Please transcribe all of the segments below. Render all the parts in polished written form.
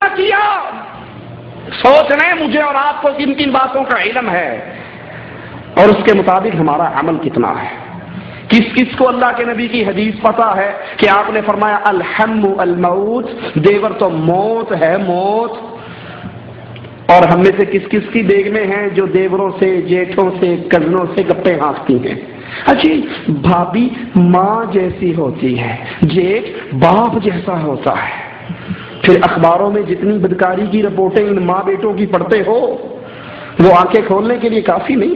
کیا؟ سوچ رہے ہیں مجھے اور آپ کو کن کن باتوں کا علم ہے اور اس کے مطابق ہمارا عمل کتنا ہے. کس کس کو اللہ کے نبی کی حدیث پتا ہے کہ آپ نے فرمایا الحم الموت، دیور تو موت ہے، موت. اور ہم میں سے کس کس کی بیگمیں ہیں جو دیوروں سے، جیٹھوں سے، کزنوں سے گپے ہانکتی ہیں. اچھی بھابھی ماں جیسی ہوتی ہے، جیٹھ باپ جیسا ہوتا ہے. پھر اخباروں میں جتنی بدکاری کی رپورٹیں ان ماں بیٹوں کی پڑھتے ہو وہ آنکھیں کھولنے کے لیے کافی نہیں.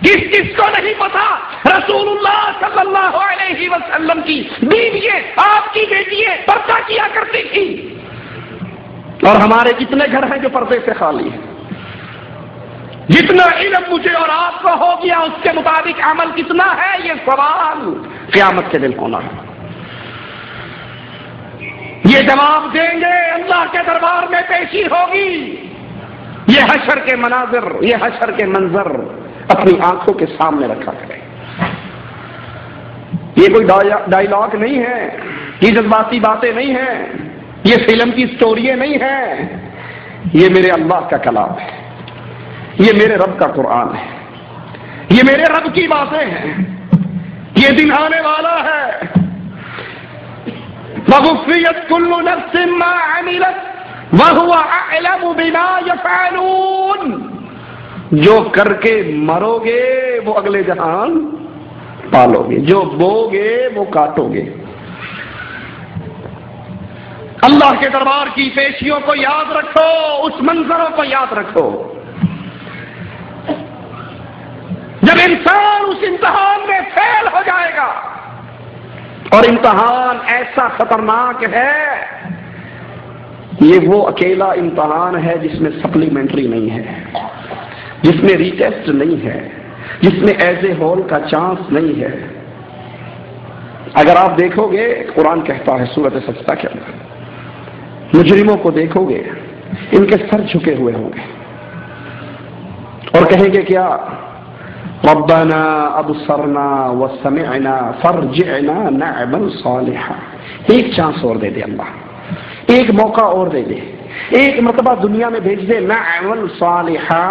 کس کس کو نہیں پتا رسول اللہ صلی اللہ علیہ وسلم کی بیوییں، آپ کی بیٹیاں پردہ کیا کرتی تھی، اور ہمارے کتنے گھر ہیں جو پردے سے خالی ہیں. جتنا علم مجھے اور آپ کو ہو گیا اس کے مطابق عمل کتنا ہے، یہ سوال قیامت کے دن ہونا ہے. یہ جواب دیں گے، اللہ کے دربار میں پیشی ہوگی. یہ حشر کے مناظر، یہ حشر کے منظر اپنی آنکھوں کے سامنے رکھا کرے. یہ کوئی ڈائلاگ نہیں ہے، یہ جذباتی باتیں نہیں ہیں، یہ فلم کی سٹوریاں نہیں ہیں. یہ میرے اللہ کا کلام ہے، یہ میرے رب کا قرآن ہے، یہ میرے رب کی باتیں ہیں. یہ دن آنے والا ہے. وَوُفِّيَتْ كُلُّ نَفْسٍ مَّا عَمِلَتْ وَهُوَ أَعْلَمُ بِمَا يَفْعَلُونَ. جو کر کے مرو گے وہ اگلے جہان پالو گے، جو بو گے وہ کاٹو گے. اللہ کے دربار کی پیشیوں کو یاد رکھو، اس منظروں کو یاد رکھو. جب انسان اس امتحان میں فیل ہو جائے گا، اور امتحان ایسا خطرناک ہے، یہ وہ اکیلا امتحان ہے جس میں سپلیمنٹری نہیں ہے، جس میں ری ٹیسٹ نہیں ہے، جس میں ایز اے ہول کا چانس نہیں ہے. اگر آپ دیکھو گے قرآن کہتا ہے سورۃ سجدہ کے اندر، مجرموں کو دیکھو گے ان کے سر جھکے ہوئے ہوں گے اور کہیں گے کیا؟ ربنا ابصرنا وسمعنا فرجعنا نعمل صالحا. ایک چانس اور دے دے اللہ، ایک موقع اور دے دے، ایک مرتبہ دنیا میں بھیج دے. نعمل صالحا،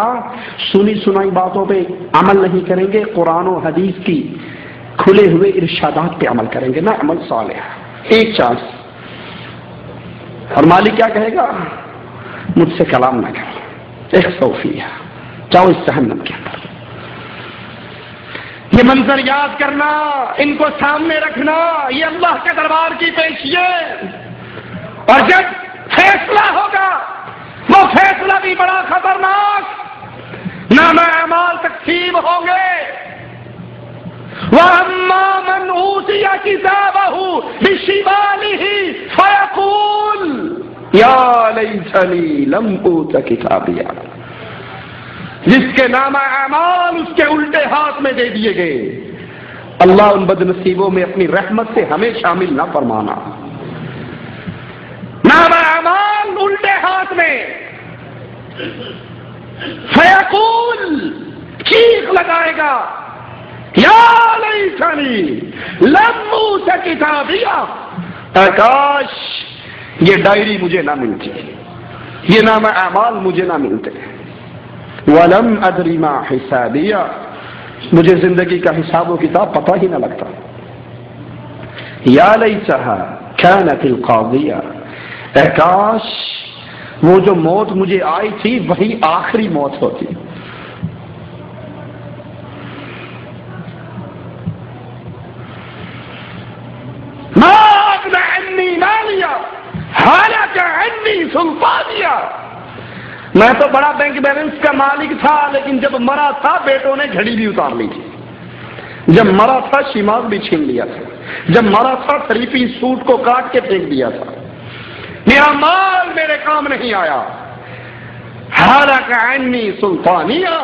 سنی سنائی باتوں پہ عمل نہیں کریں گے، قرآن و حدیث کی کھلے ہوئے ارشادات پہ عمل کریں گے. نعمل صالحا، ایک چانس. اور مالک کیا کہے گا؟ مجھ سے کلام نہ کرو، 100 چاہو اس جہنم کے اندر. یہ منظر یاد کرنا، ان کو سامنے رکھنا، یہ اللہ کے دربار کی پیشیے. اور جب فیصلہ ہوگا وہ فیصلہ بھی بڑا خطرناک. نامہ اعمال تقسیم ہوں گے. وَأَمَّا مَنْ أُوتِيَ كِتَابَهُ بِشِمَالِهِ فَيَقُولُ يَا لَيْتَنِي لَمْ أُوتَ كِتَابِيَهْ. جس کے نامہ اعمال اس کے الٹے ہاتھ میں دے دیے گئے. اللہ ان بد نصیبوں میں اپنی رحمت سے ہمیں شامل نہ فرمانا. نامہ اعمال الٹے ہاتھ میں. فیقول، چیخ لگائے گا، یا لیتنی لم اوت کتابیہ. کاش یہ ڈائری مجھے نہ ملتی، یہ نامہ اعمال مجھے نہ ملتے. وَلَمْ أَدْرِ مَا حِسَابِيَهْ، مجھے زندگی کا حساب و کتاب پتہ ہی نہ لگتا. یا لیتہا کانت القاضیہ، اے کاش وہ جو موت مجھے آئی تھی وہی آخری موت ہوتی. ما اغنی عنی مالیہ ہلک عنی سلطانیہ. میں تو بڑا بینک بیلنس کا مالک تھا، لیکن جب مرا تھا بیٹوں نے گھڑی بھی اتار لی تھی. جب مرا تھا شماغ بھی چھین لیا تھا. جب مرا تھا 3 پیس سوٹ کو کاٹ کے پھینک دیا تھا. میرا مال میرے کام نہیں آیا. ہلک عنی سلطانیہ،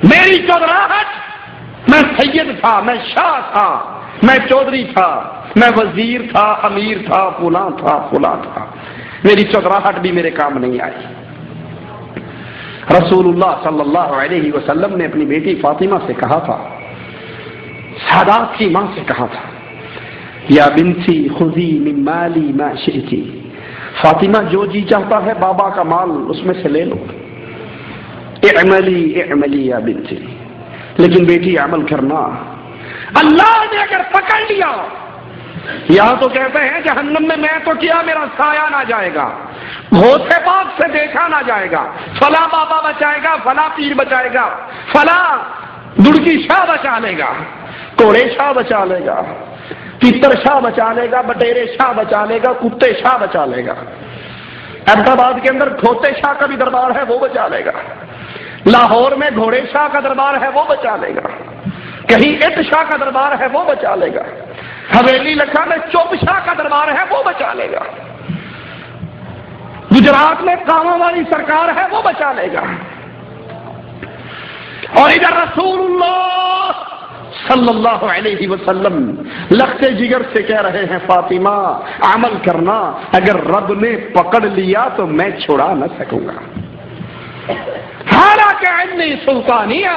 میری چودراہٹ، میں سید تھا، میں شاہ تھا، میں چودھری تھا، میں وزیر تھا، امیر تھا، فلاں تھا، فلاں تھا، میری چودراہٹ بھی میرے کام نہیں آئی. رسول اللہ صلی اللہ علیہ وسلم نے اپنی بیٹی فاطمہ سے کہا تھا، سادات کی ماں سے کہا تھا، یا بنتی خذی من مالی ما شئتی، فاطمہ جو جی چاہتا ہے بابا کا مال اس میں سے لے لو، اعملی اعملی یا بنتی، لیکن بیٹی عمل کرنا۔ اللہ نے اگر پکڑ لیا، یہاں تو کہتے ہیں جہنم میں تو کیا میرا سایہ نہ جائے گا، ہوتے باپ سے دیکھا نہ جائے گا، فلاں بابا بچائے گا، فلاں پیر بچائے گا، فلاں دڑکی شاہ بچا لے گا، کوڑے شاہ بچا لے گا، تیتر شاہ بچا لے گا، بٹیرے شاہ بچا لے گا، کتے شاہ بچا لے گا، احمد آباد کے اندر کھوتے شاہ کا بھی دربار ہے وہ بچا لے گا، لاہور میں گھوڑے شاہ کا دربار ہے وہ بچا لے گا، کہیں اٹ شاہ کا دربار ہے وہ بچا لے گا، حویلی لکھا میں چوپ شاہ کا دربار ہے وہ بچا لے گا، گجرات میں کاما والی سرکار ہے وہ بچا لے گا، اور ادھر رسول اللہ صلی اللہ علیہ وسلم لختے جگر سے کہہ رہے ہیں فاطمہ عمل کرنا، اگر رب نے پکڑ لیا تو میں چھڑا نہ سکوں گا، حالانکہ عنی سلطانیہ،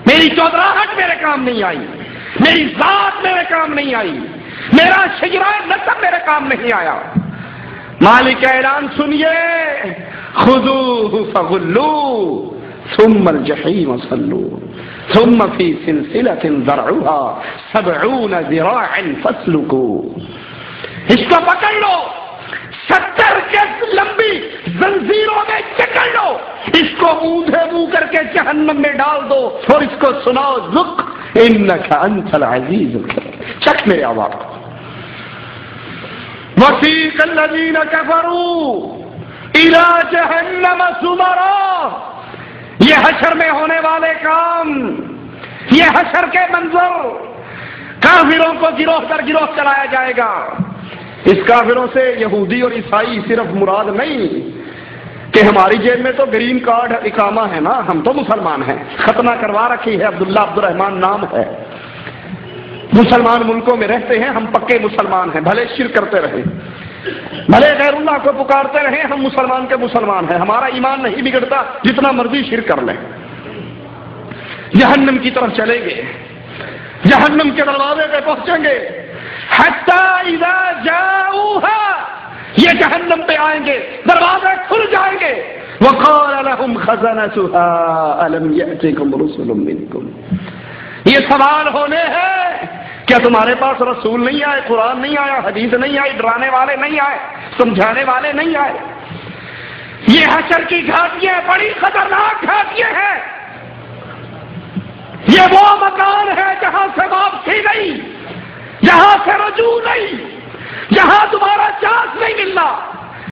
میری چودراہٹ میرے کام نہیں آئی، میری ذات میرے کام نہیں آئی، میرا شجرہ نسب میرے کام نہیں آیا۔ مالک اعلان سنیے، خذوہ فغلوہ ثم الجحیم صلوہ ثم فی سلسلۃ ذرعها 70 ذراعا فاسلکوہ، اس کو پکڑ لو، 70 گز لمبی زنجیروں میں جکڑ لو، اس کو اونھے منہ کر کے جہنم میں ڈال دو اور اس کو سناؤ ذق انک انت العزیز الکریم، چکھ میرے آواز کو۔ وسیق الذین کفروا الی جہنم زمرا، یہ حشر میں ہونے والے کام، یہ حشر کے منظر، کافروں کو گروہ در گروہ چلایا جائے گا۔ اس کافروں سے یہودی اور عیسائی صرف مراد نہیں کہ ہماری جیب میں تو گرین کارڈ اقامہ ہے نا، ہم تو مسلمان ہیں، ختنہ کروا رکھی ہے، عبداللہ عبد الرحمان نام ہے، مسلمان ملکوں میں رہتے ہیں، ہم پکے مسلمان ہیں، بھلے شرک کرتے رہے، بھلے غیر اللہ کو پکارتے رہے، ہم مسلمان کے مسلمان ہیں، ہمارا ایمان نہیں بگڑتا جتنا مرضی شرک کر لیں۔ جہنم کی طرف چلیں گے، جہنم کے دروازے پہ پہنچیں گے، حتی اذا جاؤوہا، یہ جہنم پہ آئیں گے، دروازے کھل جائیں گے، وقال لهم خزنتها الم یأتکم رسل منکم، یہ سوال ہونے ہیں کیا تمہارے پاس رسول نہیں آئے، قرآن نہیں آیا، حدیث نہیں آئی، ڈرانے والے نہیں آئے، سمجھانے والے نہیں آئے؟ یہ حشر کی گھاٹیاں بڑی خطرناک گھاٹیاں ہیں، یہ وہ مکان ہے جہاں سے واپسی نہیں، جہاں سے رجوع نہیں، جہاں تمہارا جا